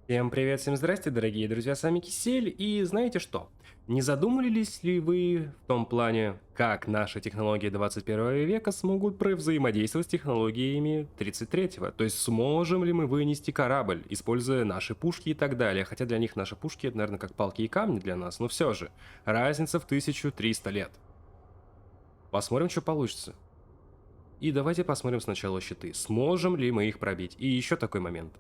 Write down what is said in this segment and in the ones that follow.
Всем привет, всем здрасте, дорогие друзья, с вами Кисель, и знаете что? Не задумывались ли вы в том плане, как наши технологии 21 века смогут взаимодействовать с технологиями 33-го? То есть сможем ли мы вынести корабль, используя наши пушки и так далее? Хотя для них наши пушки, это, наверное, как палки и камни для нас, но все же. Разница в 1300 лет. Посмотрим, что получится. И давайте посмотрим сначала щиты, сможем ли мы их пробить. И еще такой момент.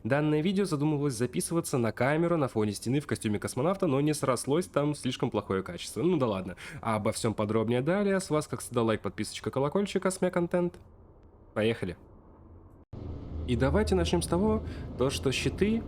Данное видео задумывалось записываться на камеру на фоне стены в костюме космонавта, но не срослось, там слишком плохое качество. Ну да ладно. А обо всем подробнее далее. С вас, как всегда, лайк, подписочка, колокольчик, СМЯ контент. Поехали. И давайте начнем с того, что щиты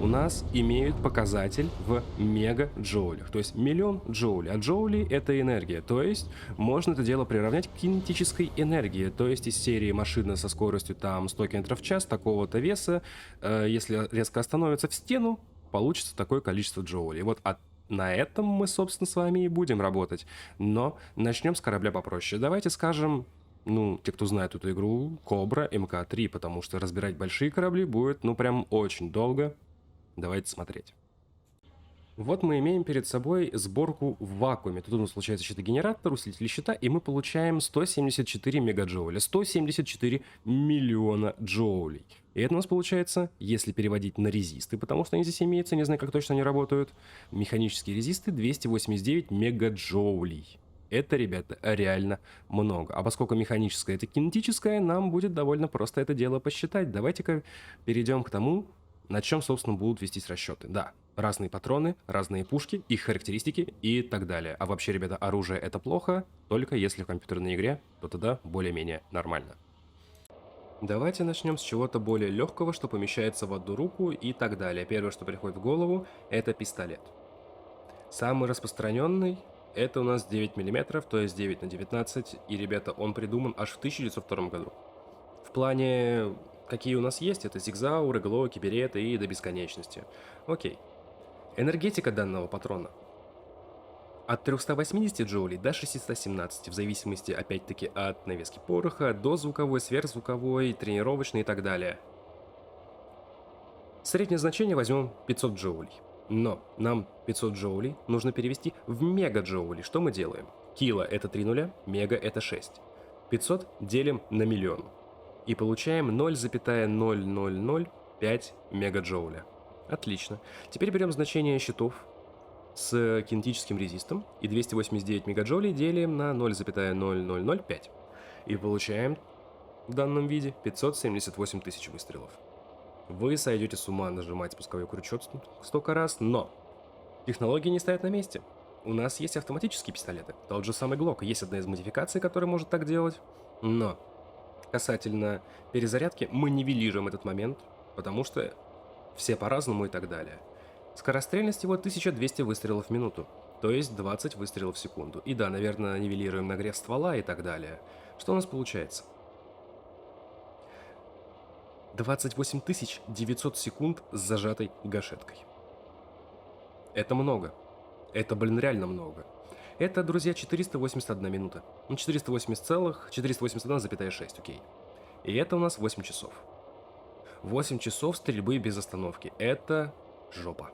у нас имеют показатель в мегаджоулях, то есть миллион джоулей. А джоули — это энергия, то есть можно это дело приравнять к кинетической энергии, то есть из серии машина со скоростью там 100 км в час, такого-то веса, если резко остановится в стену, получится такое количество джоулей. На этом мы, собственно, с вами и будем работать. Но начнем с корабля попроще. Давайте скажем, ну, те, кто знает эту игру, Кобра МК-3, потому что разбирать большие корабли будет, ну, прям очень долго. Давайте смотреть. Вот мы имеем перед собой сборку в вакууме. Тут у нас получается щитогенератор, усилитель щита, и мы получаем 174 мегаджоуля, 174 миллиона джоулей. И это у нас получается, если переводить на резисты, потому что они здесь имеются, не знаю, как точно они работают, механические резисты 289 мегаджоулей. Это, ребята, реально много. А поскольку механическое это кинетическое, нам будет довольно просто это дело посчитать. Давайте-ка перейдем к тому, на чем, собственно, будут вестись расчеты. Да, разные патроны, разные пушки, их характеристики и так далее. А вообще, ребята, оружие это плохо, только если в компьютерной игре, то тогда более-менее нормально. Давайте начнем с чего-то более легкого, что помещается в одну руку и так далее. Первое, что приходит в голову, это пистолет. Самый распространенный это у нас 9 мм, то есть 9 на 19, и, ребята, он придуман аж в 1902 году. В плане, какие у нас есть, это зигзауры, глоки, береты и до бесконечности. Окей. Энергетика данного патрона от 380 джоулей до 617, в зависимости, опять-таки, от навески пороха, до звуковой, сверхзвуковой, тренировочной и так далее. Среднее значение возьмем 500 джоулей. Но нам 500 джоулей нужно перевести в мегаджоули. Что мы делаем? Кило это 3 нуля, мега это 6. 500 делим на миллион. И получаем 0,0005 мегаджоуля. Отлично. Теперь берем значение щитов с кинетическим резистом и 289 мегаджоулей делим на 0,0005. И получаем в данном виде 578 тысяч выстрелов. Вы сойдете с ума нажимать спусковой крючок столько раз, но технологии не стоят на месте. У нас есть автоматические пистолеты, тот же самый Глок. Есть одна из модификаций, которая может так делать, но касательно перезарядки мы нивелируем этот момент, потому что все по-разному и так далее. Скорострельность его 1200 выстрелов в минуту, то есть 20 выстрелов в секунду. И да, наверное, нивелируем нагрев ствола и так далее. Что у нас получается? 28 900 секунд с зажатой гашеткой. Это много. Это, блин, реально много. Это, друзья, 481 минута. Ну, 481,6, окей. И это у нас 8 часов. 8 часов стрельбы без остановки. Это жопа.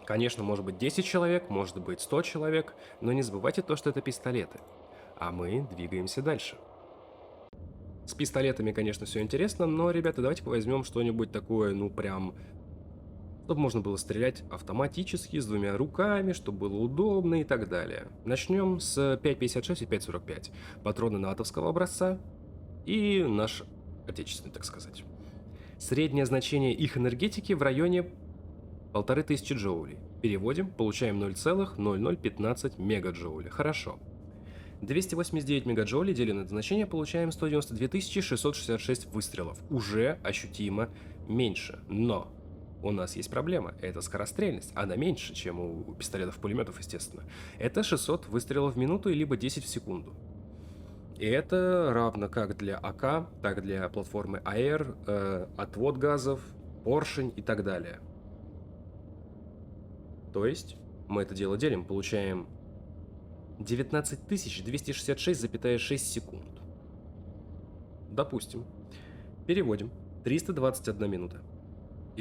Конечно, может быть 10 человек, может быть 100 человек, но не забывайте то, что это пистолеты. А мы двигаемся дальше. С пистолетами, конечно, все интересно, но, ребята, давайте возьмем что-нибудь такое, ну, прям, чтобы можно было стрелять автоматически, с двумя руками, чтобы было удобно и так далее. Начнем с 5.56 и 5.45. Патроны натовского образца и наш отечественный, так сказать. Среднее значение их энергетики в районе 1500 джоулей. Переводим, получаем 0,0015 мегаджоуля. Хорошо. 289 мегаджоулей делим на значение, получаем 192 666 выстрелов. Уже ощутимо меньше. Но у нас есть проблема. Это скорострельность. Она меньше, чем у пистолетов-пулеметов, естественно. Это 600 выстрелов в минуту, либо 10 в секунду. И это равно как для АК, так и для платформы АР, отвод газов, поршень и так далее. То есть мы это дело делим, получаем 19 266,6 секунд. Допустим. Переводим. 321 минута.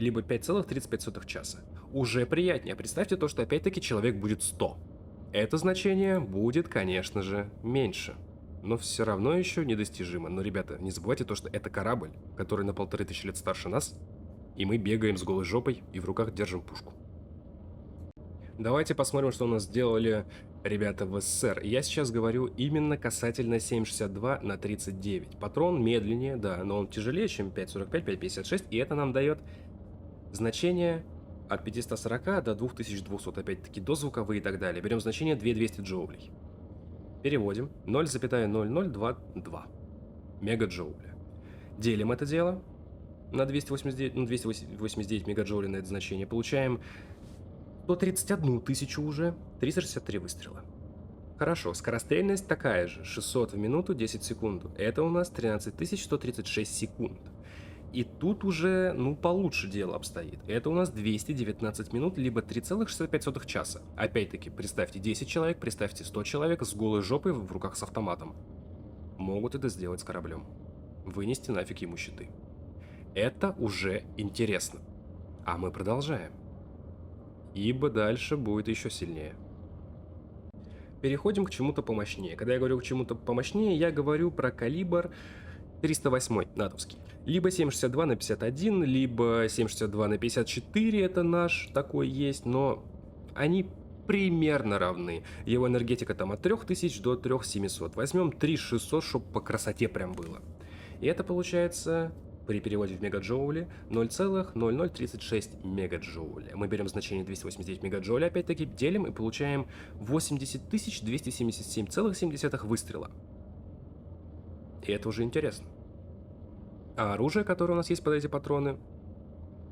либо 5,35 часа. Уже приятнее. Представьте то, что опять-таки человек будет 100. Это значение будет, конечно же, меньше. Но все равно еще недостижимо. Но, ребята, не забывайте то, что это корабль, который на 1500 лет старше нас, и мы бегаем с голой жопой и в руках держим пушку. Давайте посмотрим, что у нас сделали ребята в СССР. Я сейчас говорю именно касательно 7,62 на 39. Патрон медленнее, да, но он тяжелее, чем 5,45, 5,56, и это нам дает значение от 540 до 2200, опять-таки дозвуковые и так далее. Берем значение 2200 джоулей. Переводим 0,0022 мегаджоуля. Делим это дело на 289 мегаджоулей на это значение. Получаем 131 тысячу уже, 363 выстрела. Хорошо, скорострельность такая же, 600 в минуту, 10 секунд. Это у нас 13136 секунд. И тут уже, ну, получше дело обстоит. Это у нас 219 минут, либо 3,65 часа. Опять-таки, представьте 10 человек, представьте 100 человек с голой жопой в руках с автоматом. Могут это сделать с кораблем. Вынести нафиг ему щиты. Это уже интересно. А мы продолжаем. Ибо дальше будет еще сильнее. Переходим к чему-то помощнее. Когда я говорю к чему-то помощнее, я говорю про калибр 308 натовский. Либо 7,62 на 51, либо 7,62 на 54, это наш такой есть, но они примерно равны. Его энергетика там от 3000 до 3700. Возьмем 3600, чтобы по красоте прям было. И это получается, при переводе в мегаджоули, 0,0036 мегаджоуля. Мы берем значение 289 мегаджоуля, опять-таки делим и получаем 80277,7 выстрела. И это уже интересно. А оружие, которое у нас есть под эти патроны,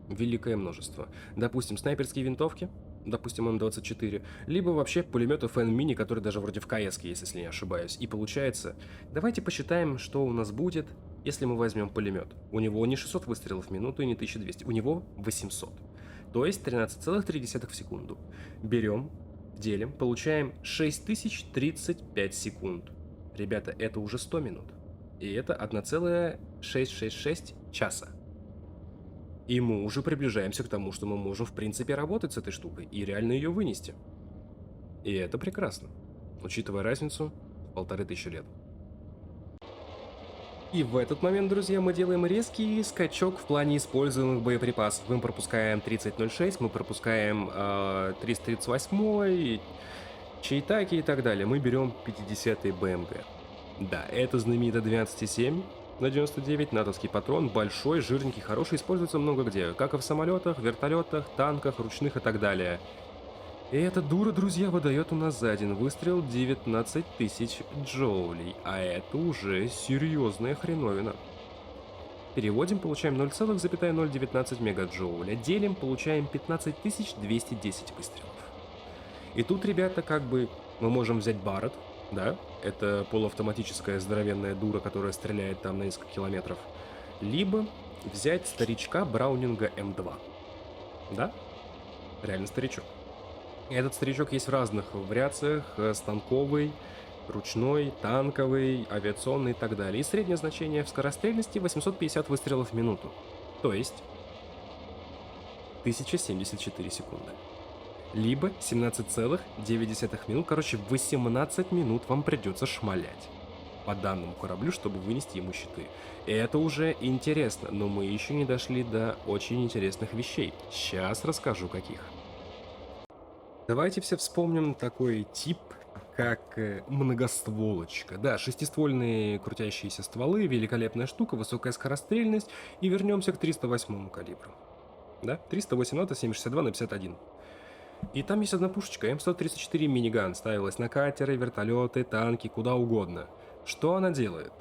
великое множество. Допустим, снайперские винтовки, допустим, М24, либо вообще пулеметы Фэн-Мини, которые даже вроде в КС есть, если не ошибаюсь. И получается, давайте посчитаем, что у нас будет, если мы возьмем пулемет. У него не 600 выстрелов в минуту и не 1200, у него 800. То есть 13,3 в секунду. Берем, делим, получаем 6035 секунд. Ребята, это уже 100 минут. И это 1,666 часа. И мы уже приближаемся к тому, что мы можем в принципе работать с этой штукой и реально ее вынести. И это прекрасно, учитывая разницу в 1500 лет. И в этот момент, друзья, мы делаем резкий скачок в плане используемых боеприпасов. Мы пропускаем 3006, мы пропускаем 338, Чайтаки и так далее. Мы берем 50-й БМГ. Да, это знаменитый 12,7 на 99, натовский патрон, большой, жирненький, хороший, используется много где, как и в самолетах, вертолетах, танках, ручных и так далее. И эта дура, друзья, выдает у нас за один выстрел 19 тысяч джоулей, а это уже серьезная хреновина. Переводим, получаем 0,019 мегаджоуля, делим, получаем 15210 выстрелов. И тут, ребята, как бы мы можем взять Барретт, да, это полуавтоматическая здоровенная дура, которая стреляет там на несколько километров, либо взять старичка Браунинга М2, да, реально старичок. Этот старичок есть в разных вариациях, станковый, ручной, танковый, авиационный и так далее. И среднее значение в скорострельности 850 выстрелов в минуту, то есть 1074 секунды. Либо 17,9 минут, короче, 18 минут вам придется шмалять по данному кораблю, чтобы вынести ему щиты. И это уже интересно, но мы еще не дошли до очень интересных вещей. Сейчас расскажу каких. Давайте все вспомним такой тип, как многостволочка. Да, шестиствольные крутящиеся стволы, великолепная штука, высокая скорострельность. И вернемся к 308 калибру. Да, 308 это 7,62 на 51. И там есть одна пушечка, М134 миниган, ставилась на катеры, вертолеты, танки, куда угодно. Что она делает?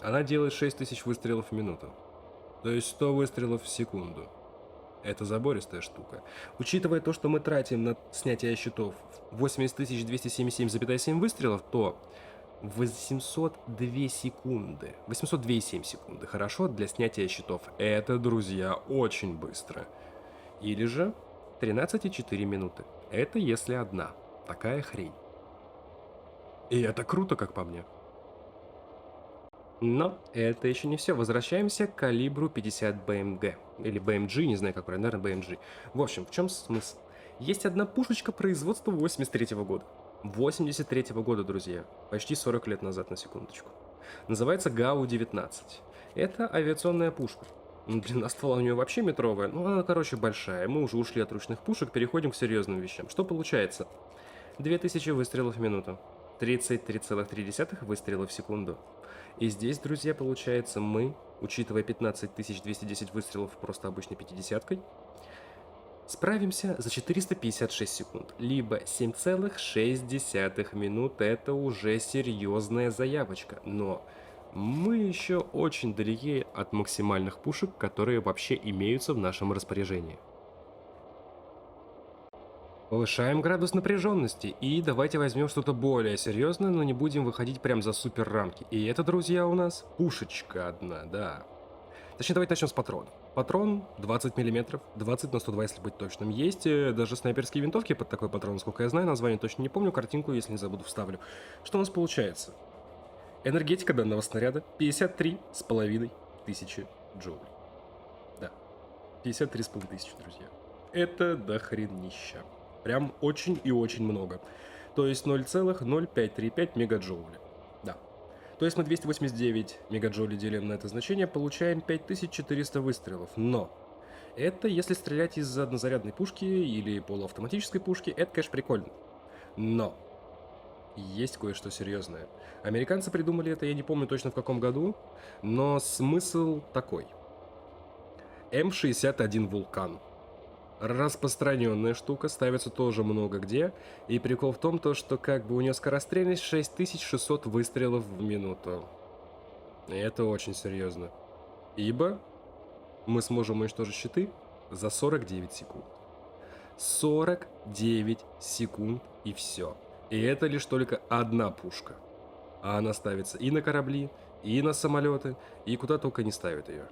Она делает 6000 выстрелов в минуту. То есть 100 выстрелов в секунду. Это забористая штука. Учитывая то, что мы тратим на снятие щитов 80277,7 выстрелов, то 802 секунды. 802,7 секунды. Хорошо для снятия щитов. Это, друзья, очень быстро. Или же 13,4 минуты. Это если одна. Такая хрень. И это круто, как по мне. Но это еще не все. Возвращаемся к калибру 50 БМГ. или BMG, не знаю как правильно, наверное, BMG. В общем, в чем смысл? Есть одна пушечка производства 83 года. 83 года, друзья. Почти 40 лет назад, на секундочку. Называется ГАУ-19. Это авиационная пушка. Длина ствола у нее вообще метровая, но она, короче, большая. Мы уже ушли от ручных пушек, переходим к серьезным вещам. Что получается? 2000 выстрелов в минуту. 33,3 выстрела в секунду. И здесь, друзья, получается, мы, учитывая 15210 выстрелов просто обычной 50-кой, справимся за 456 секунд, либо 7,6 минут. Это уже серьезная заявочка, но мы еще очень далеки от максимальных пушек, которые вообще имеются в нашем распоряжении. Повышаем градус напряженности и давайте возьмем что-то более серьезное, но не будем выходить прям за супер рамки. И это, друзья, у нас пушечка одна, да. Точнее, давайте начнем с патрона. Патрон 20 мм, 20 на 102, если быть точным. Есть даже снайперские винтовки под такой патрон, насколько я знаю. Название точно не помню, картинку, если не забуду, вставлю. Что у нас получается? Энергетика данного снаряда 53,5 тысячи джоулей. Да, 53,5 тысячи, друзья. Это дохренища. Прям очень и очень много. То есть 0,0535 мегаджоуля. Да. То есть мы 289 мегаджоулей делим на это значение, получаем 5400 выстрелов. Но это если стрелять из однозарядной пушки или полуавтоматической пушки, это, конечно, прикольно. Но есть кое-что серьезное. Американцы придумали это, я не помню точно в каком году, но смысл такой. М61 «Вулкан». Распространенная штука, ставится тоже много где. И прикол в том, что как бы у нее скорострельность 6600 выстрелов в минуту. И это очень серьезно. Ибо мы сможем уничтожить щиты за 49 секунд. 49 секунд и все. И это лишь только одна пушка. А она ставится и на корабли, и на самолеты, и куда только не ставят ее.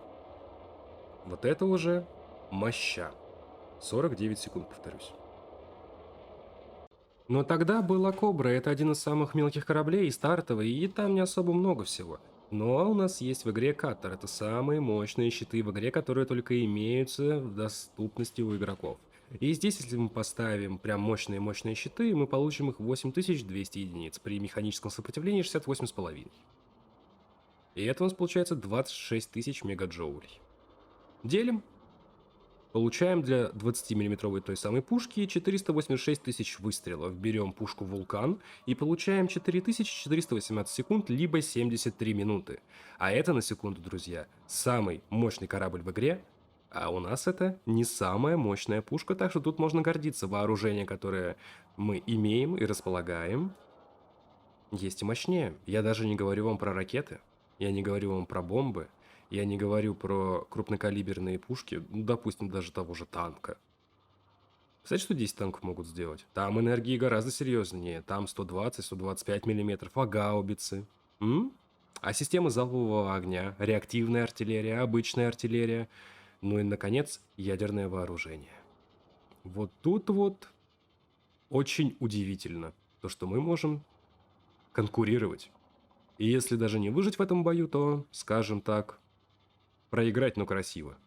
Вот это уже моща. 49 секунд, повторюсь. Но тогда была Кобра, это один из самых мелких кораблей, стартовый, и там не особо много всего. Но у нас есть в игре Каттер, это самые мощные щиты в игре, которые только имеются в доступности у игроков. И здесь, если мы поставим прям мощные щиты, мы получим их 8200 единиц, при механическом сопротивлении 68,5. И это у нас получается 26 тысяч мегаджоулей. Делим. Получаем для 20-мм той самой пушки 486 тысяч выстрелов. Берем пушку «Вулкан» и получаем 4418 секунд, либо 73 минуты. А это, на секунду, друзья, самый мощный корабль в игре. А у нас это не самая мощная пушка, так что тут можно гордиться. Вооружение, которое мы имеем и располагаем, есть и мощнее. Я даже не говорю вам про ракеты, я не говорю вам про бомбы. Я не говорю про крупнокалиберные пушки, ну, допустим, даже того же танка. Кстати, что 10 танков могут сделать? Там энергии гораздо серьезнее. Там 120-125 мм, а гаубицы? А системы залпового огня, реактивная артиллерия, обычная артиллерия. Ну и, наконец, ядерное вооружение. Вот тут вот очень удивительно, то, что мы можем конкурировать. И если даже не выжить в этом бою, то, скажем так, проиграть, но красиво.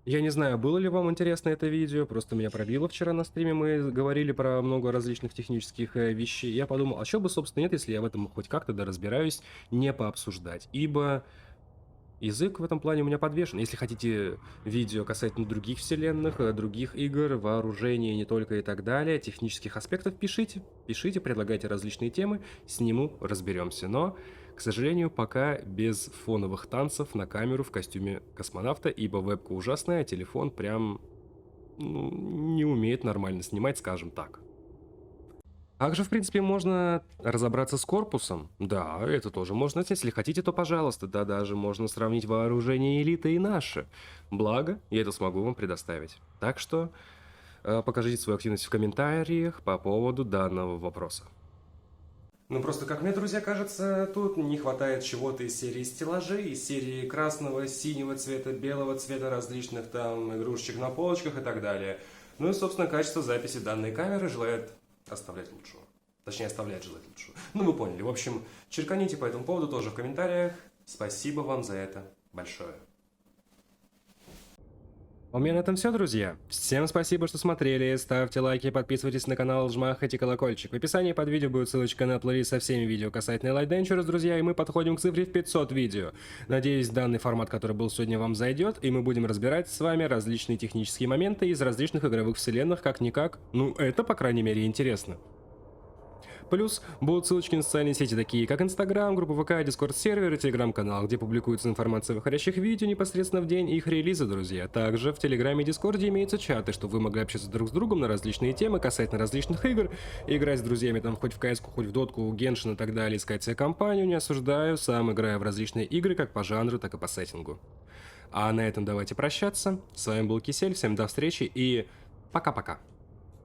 Я не знаю, было ли вам интересно это видео, просто меня пробило вчера на стриме, мы говорили про много различных технических вещей. Я подумал, а что бы, собственно, нет, если я в этом хоть как-то разбираюсь, не пообсуждать. Ибо язык в этом плане у меня подвешен. Если хотите видео касательно других вселенных, других игр, вооружений, не только и так далее, технических аспектов, пишите, предлагайте различные темы, сниму, разберемся. Но, к сожалению, пока без фоновых танцев на камеру в костюме космонавта, ибо вебка ужасная, а телефон прям не умеет нормально снимать, скажем так. Также, в принципе, можно разобраться с корпусом. Да, это тоже можно, если хотите, то пожалуйста. Да, даже можно сравнить вооружение элиты и наше. Благо, я это смогу вам предоставить. Так что покажите свою активность в комментариях по поводу данного вопроса. Ну просто, как мне, друзья, кажется, тут не хватает чего-то из серии стеллажей, из серии красного, синего цвета, белого цвета, различных там игрушечек на полочках и так далее. Ну и, собственно, качество записи данной камеры желает оставлять лучшего. Точнее, оставлять желать лучшего. Ну, вы поняли. В общем, черканите по этому поводу тоже в комментариях. Спасибо вам за это большое. У меня на этом все, друзья. Всем спасибо, что смотрели. Ставьте лайки, подписывайтесь на канал, жмахайте колокольчик. В описании под видео будет ссылочка на плейлист со всеми видео касательно Light Dangerous, друзья, и мы подходим к цифре в 500 видео. Надеюсь, данный формат, который был сегодня, вам зайдет, и мы будем разбирать с вами различные технические моменты из различных игровых вселенных, как-никак. Ну, это, по крайней мере, интересно. Плюс будут ссылочки на социальные сети, такие как Инстаграм, группа ВК, Дискорд сервер и Телеграм-канал, где публикуется информация о выходящих видео непосредственно в день их релиза, друзья. Также в Телеграме и Дискорде имеются чаты, чтобы вы могли общаться друг с другом на различные темы касательно различных игр, играть с друзьями там хоть в КС-ку, хоть в Дотку, Геншин и так далее, искать себе компанию, не осуждаю, сам играю в различные игры как по жанру, так и по сеттингу. А на этом давайте прощаться. С вами был Кисель, всем до встречи и пока-пока.